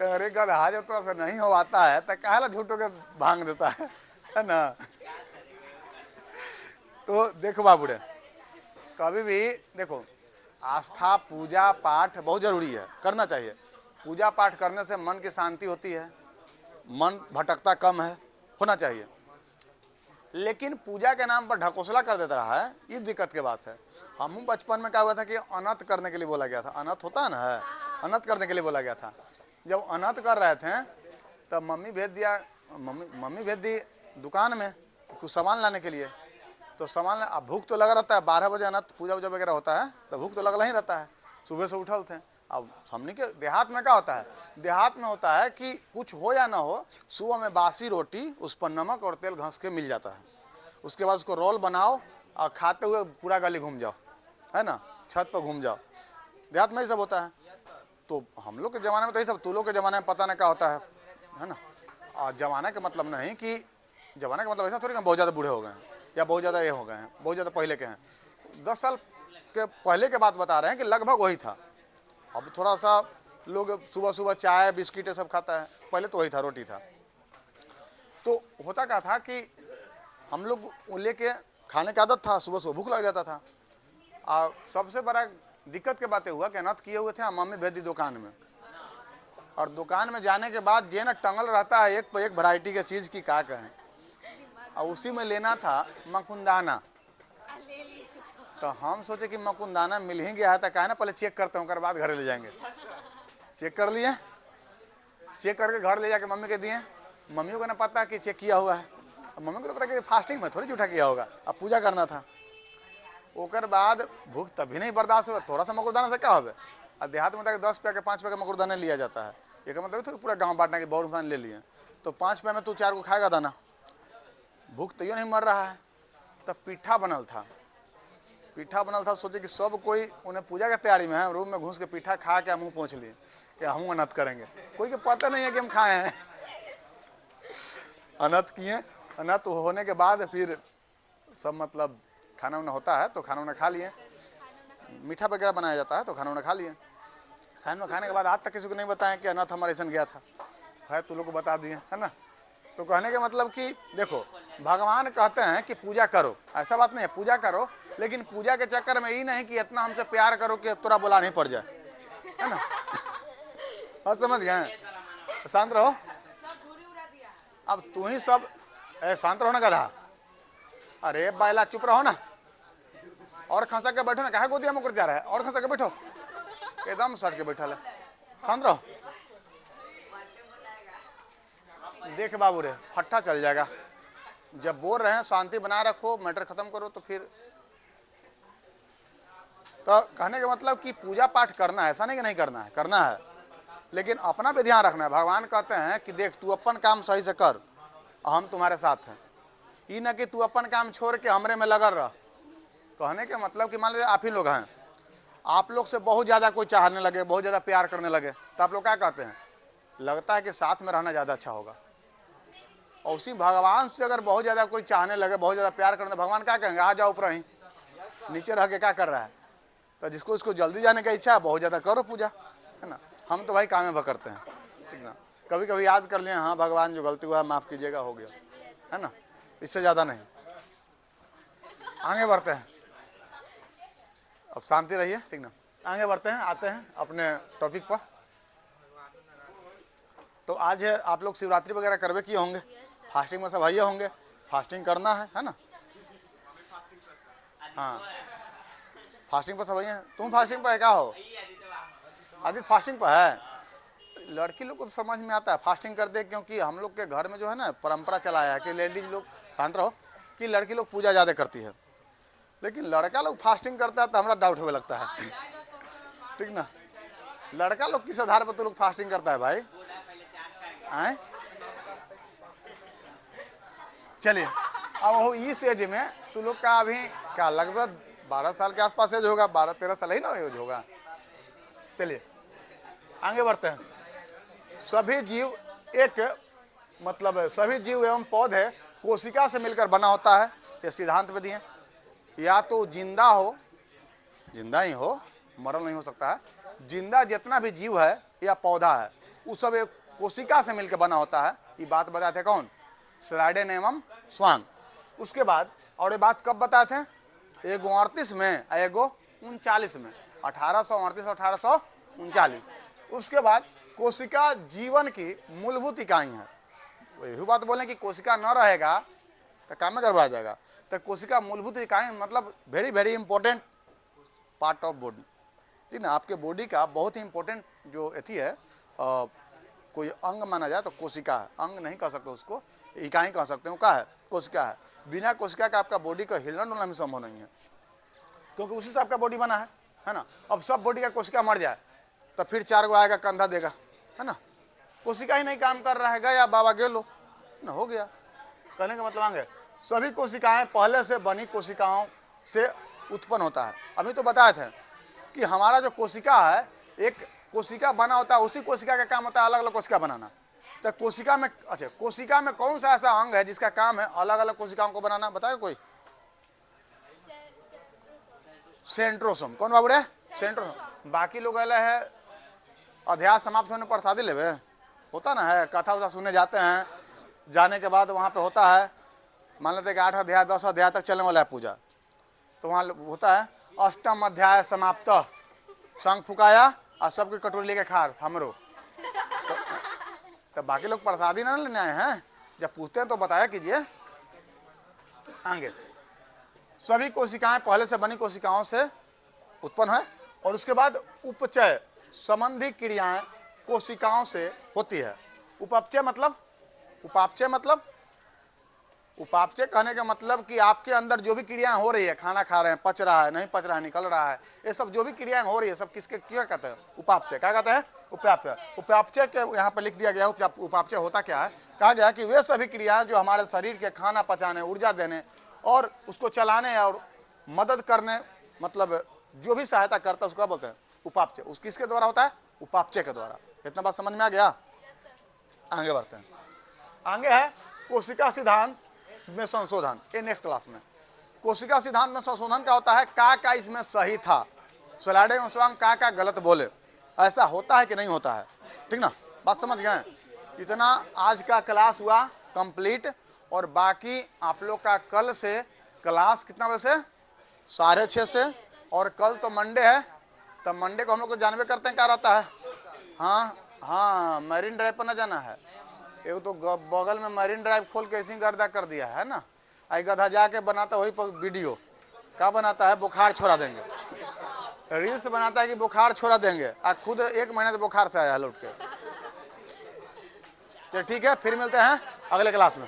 अरे गधा जब थोड़ा सा नहीं हो आता है तो काहे झूठों के भांग देता है ना। तो देखो बाबूरे, कभी भी देखो, आस्था पूजा पाठ बहुत जरूरी है, करना चाहिए। पूजा पाठ करने से मन की शांति होती है, मन भटकता कम है, होना चाहिए। लेकिन पूजा के नाम पर ढकोसला कर देता रहा है, ये दिक्कत की बात है। हम बचपन में क्या हुआ था कि अनर्थ करने के लिए बोला गया था, अनर्थ होता है ना, है अनर्थ करने के लिए बोला गया था। जब अनर्थ कर रहे थे तब मम्मी भेज दी दुकान में कुछ सामान लाने के लिए। तो सामान, अब भूख तो लगा रहता है, 12 बजे अनर्थ पूजा वूजा वगैरह होता है तो भूख तो लगा ही रहता है। सुबह से उठल थे। अब हमने के देहात में क्या होता है, देहात में होता है कि कुछ हो या ना हो, सुबह में बासी रोटी उस पर नमक और तेल घस के मिल जाता है। उसके बाद उसको रोल बनाओ और खाते हुए पूरा गली घूम जाओ, है ना, छत पर घूम जाओ। देहात में ही सब होता है। तो हम लोग के ज़माने में तो ये सब, तू लोग के ज़माने में पता नहीं क्या होता है ना। और ज़माने का मतलब नहीं कि, ज़माने का मतलब ऐसा थोड़ी कि बहुत ज़्यादा बूढ़े हो गए हैं या बहुत ज़्यादा ये हो गए हैं, बहुत ज़्यादा पहले के हैं। 10 साल के पहले के बात बता रहे हैं कि लगभग वही था। अब थोड़ा सा लोग सुबह सुबह चाय बिस्किट ये सब खाता है, पहले तो वही था, रोटी था। तो होता क्या था कि हम लोग लेके खाने की आदत था, सुबह सुबह भूख लग जाता था। और सबसे बड़ा दिक्कत के बातें हुआ कि अनर्थ किए हुए थे, हम मम्मी भेज दी दुकान में। और दुकान में जाने के बाद जे ना टंगल रहता है एक पर एक वैरायटी के चीज़ की, क्या कहें। और उसी में लेना था मकुंदाना। तो हम सोचे कि मकुंदाना मिल ही गया है तो क्या ना, पहले चेक करते हैं, उसके बाद घर ले जाएंगे। चेक कर लिए, चेक करके घर ले जाके मम्मी के दिए। मम्मी को ना पता कि चेक किया हुआ है, मम्मी को तो पता कि फास्टिंग में थोड़ी झूठा किया होगा, अब पूजा करना था। ओकर बाद भूख तभी नहीं बर्दाश्त हुआ, थोड़ा सा मकुरदाना से क्या होगा। और देहात में तक 10 रुपये के 5 रुपये के मकुरदाना लिया जाता है। एक मतलब थोड़ी पूरा गांव बांटने के बहुत रुपये ले लिए, तो 5 रुपये में तू 4 को खाएगा दाना। भूख तो नहीं मर रहा है। तब पीठा बनल था, पीठा बनल था। सोचे कि सब कोई उन्हें पूजा की तैयारी में है, रूम में घुस के पीठा खा के मुँह पहुँच लिए कि हम अनर्थ करेंगे। कोई के पता नहीं है कि हम खाए हैं। अनर्थ किए, अनर्थ होने के बाद फिर सब मतलब खाना वाना होता है तो खाना वाना खा लिए, मीठा वगैरह बनाया जाता है तो खाना वाना खा लिए। खाना खाने के बाद आज तक किसी को नहीं बताया कि अनर्थ हमारे ऐसा गया था, खैर तू लोग को बता दिए, है ना। तो कहने का मतलब कि देखो, भगवान कहते हैं कि पूजा करो, ऐसा बात नहीं है, पूजा करो, लेकिन पूजा के चक्कर में ये नहीं कि इतना हमसे प्यार करो कि तोरा बुला नहीं पड़ जाए, है ना। और समझ गए, शांत रहो। अब तू ही सब शांत रहो ना गधा। अरे बैला चुप रहो ना, और खंसा के बैठो ना, काहे गोदिया मुकर जा रहा है, और खंसा के बैठो, एकदम सट के बैठा है, शांत रहो। देख बाबू रे, फट्टा चल जाएगा। जब बोल रहे हैं शांति बनाए रखो, मैटर खत्म करो, तो फिर तो कहने का मतलब कि पूजा पाठ करना है, ऐसा नहीं कि नहीं करना है, करना है, लेकिन अपना भी ध्यान रखना है। भगवान कहते हैं कि देख तू अपन काम सही से कर, हम तुम्हारे साथ हैं। ये ना कि तू अपन काम छोड़ के हमरे में लगल रह। कहने के मतलब कि मान लीजिए आप ही लोग हैं, आप लोग से बहुत ज़्यादा कोई चाहने लगे, बहुत ज़्यादा प्यार करने लगे, तो आप लोग क्या कहते हैं, लगता है कि साथ में रहना ज़्यादा अच्छा होगा। और उसी भगवान से अगर बहुत ज़्यादा कोई चाहने लगे, बहुत ज़्यादा प्यार करने, भगवान क्या कहेंगे, आ जाओ ऊपर ही, नीचे रह के क्या कर रहा है। तो जिसको इसको जल्दी जाने का इच्छा है, बहुत ज़्यादा करो पूजा, है ना। हम तो भाई काम में करते हैं, ठीक ना। कभी कभी याद कर लिए, हाँ भगवान जो गलती हुआ माफ़ कीजिएगा, हो गया, है ना, इससे ज़्यादा नहीं। आगे बढ़ते हैं, अब शांति रहिए, ठीक ना। आगे बढ़ते हैं, आते हैं अपने टॉपिक पर। तो आज आप लोग शिवरात्रि वगैरह करवे किए होंगे, फास्टिंग में सब आइए होंगे, फास्टिंग करना है ना? हाँ, फास्टिंग पर सब आइए। तुम फास्टिंग पर है क्या हो? आदित्य फास्टिंग पर है। लड़की लोग को तो समझ में आता है फास्टिंग करते, क्योंकि हम लोग के घर में जो है ना परंपरा चलाया है कि लेडीज लोग, शांत रहो, कि लड़की लोग पूजा ज़्यादा करती है, लेकिन लड़का लोग फास्टिंग करता है तो हमारा डाउट होने लगता है। ठीक ना? लड़का लोग किस आधार पर तो लोग फास्टिंग करता है भाई? आए चलिए, अब वो इस एज में तू लोग का अभी क्या लगभग 12 साल के आसपास एज होगा, 12-13 साल ही ना एज होगा। चलिए आगे बढ़ते हैं। सभी जीव एक मतलब सभी जीव एवं पौधे कोशिका से मिलकर बना होता है, ये सिद्धांत में दिए। या तो जिंदा हो, जिंदा ही हो, मरण नहीं हो सकता है, जिंदा जितना भी जीव है या पौधा है वो सब एक कोशिका से मिलकर बना होता है। ये बात बताए थे कौन? स्लाइडेन एवं स्वांग। उसके बाद और ये बात कब बताए थे? एगो 38 में, एगो 39 में, 1838 1839। उसके बाद कोशिका जीवन की मूलभूत इकाई है। यही बात बोलें कि कोशिका न रहेगा तो काम में गड़बड़ा जाएगा। तो कोशिका मूलभूत इकाई मतलब very very important part of body, ठीक ना? आपके बॉडी का बहुत ही इंपॉर्टेंट जो एथी है, कोई अंग माना जाए तो कोशिका है। अंग नहीं कह सकते उसको, इकाई कह सकते हैं। वो क्या है? कोशिका है। बिना कोशिका का आपका बॉडी का हिलना डुलना भी संभव नहीं है, क्योंकि उसी से आपका बॉडी बना है ना? अब सब बॉडी का कोशिका मर जाए तो फिर 4 गो आएगा कंधा देगा, है ना? कोशिका ही नहीं काम कर रहा है, गया बाबा गेलो ना, हो गया। कहने का मतलब आगे सभी कोशिकाएं पहले से बनी कोशिकाओं से उत्पन्न होता है। अभी तो बताए थे कि हमारा जो कोशिका है, एक कोशिका बना होता है, उसी कोशिका का काम होता है अलग अलग कोशिका बनाना। तो कोशिका में, अच्छा, कोशिका में कौन सा ऐसा अंग है जिसका काम है अलग अलग कोशिकाओं को बनाना? बताए कोई? सेंट्रोसोम। कौन बाबूरे? सेंट्रोसोम। बाकी लोग अल है अध्याय समाप्त होने पर शादी लेवे होता ना है, कथा उथा सुनने जाते हैं, जाने के बाद वहाँ पे होता है, मान लेते कि 8 अध्याय 10 अध्याय तक चलने वाला है पूजा, तो वहाँ होता है अष्टम अध्याय समाप्त, शंख फुकाया और सबकी कटोरी लेके खा हमरो। तो बाकी लोग प्रसादी ना लेने आए हैं, जब पूछते हैं तो बताया कीजिए। आगे सभी कोशिकाएं पहले से बनी कोशिकाओं से उत्पन्न है, और उसके बाद उपचय संबंधी क्रियाएं कोशिकाओं से होती है। उपापचय मतलब, उपापचय मतलब, उपापचय कहने का मतलब कि आपके अंदर जो भी क्रियाएं हो रही है, खाना खा रहे हैं, पच रहा है, नहीं पच रहा है, निकल रहा है, ये सब जो भी क्रियाएं हो रही है सब किसके क्या कहते हैं? उपापचय। क्या कहते हैं? उपापचय। उपापचय के यहाँ पर लिख दिया गया। उपापचय होता क्या है? कहा गया कि वे सभी क्रियाएं जो हमारे शरीर के खाना पचाने, ऊर्जा देने और उसको चलाने और मदद करने, मतलब जो भी सहायता करता है उसको बोलते हैं उपापचय। उस किसके द्वारा होता है? उपापचय के द्वारा। इतना बात समझ में आ गया? आगे बढ़ते हैं। आगे है कोशिका सिद्धांत में संशोधन। ये नेक्स्ट क्लास में कोशिका सिद्धांत में संशोधन का होता है का इसमें सही था, स्लाइडे में स्वांग का गलत बोले, ऐसा होता है कि नहीं होता है? ठीक ना? बात समझ गए? इतना आज का क्लास हुआ कंप्लीट, और बाकी आप लोग का कल से क्लास कितना बजे से? 6:30 से। और कल तो मंडे है, तो मंडे को हम लोग को जानवे करते हैं क्या रहता है। हाँ हाँ, मरीन ड्राइव पर ना जाना है। एक तो बगल में मरीन ड्राइव खोल के ऐसी गर्दा कर दिया है ना, आई गधा जाके बनाता वही पर वीडियो क्या बनाता है, बुखार छोड़ा देंगे, रील्स बनाता है कि बुखार छोड़ा देंगे, खुद 1 महीने से बुखार से आया लौट के। तो ठीक है, फिर मिलते हैं अगले क्लास में।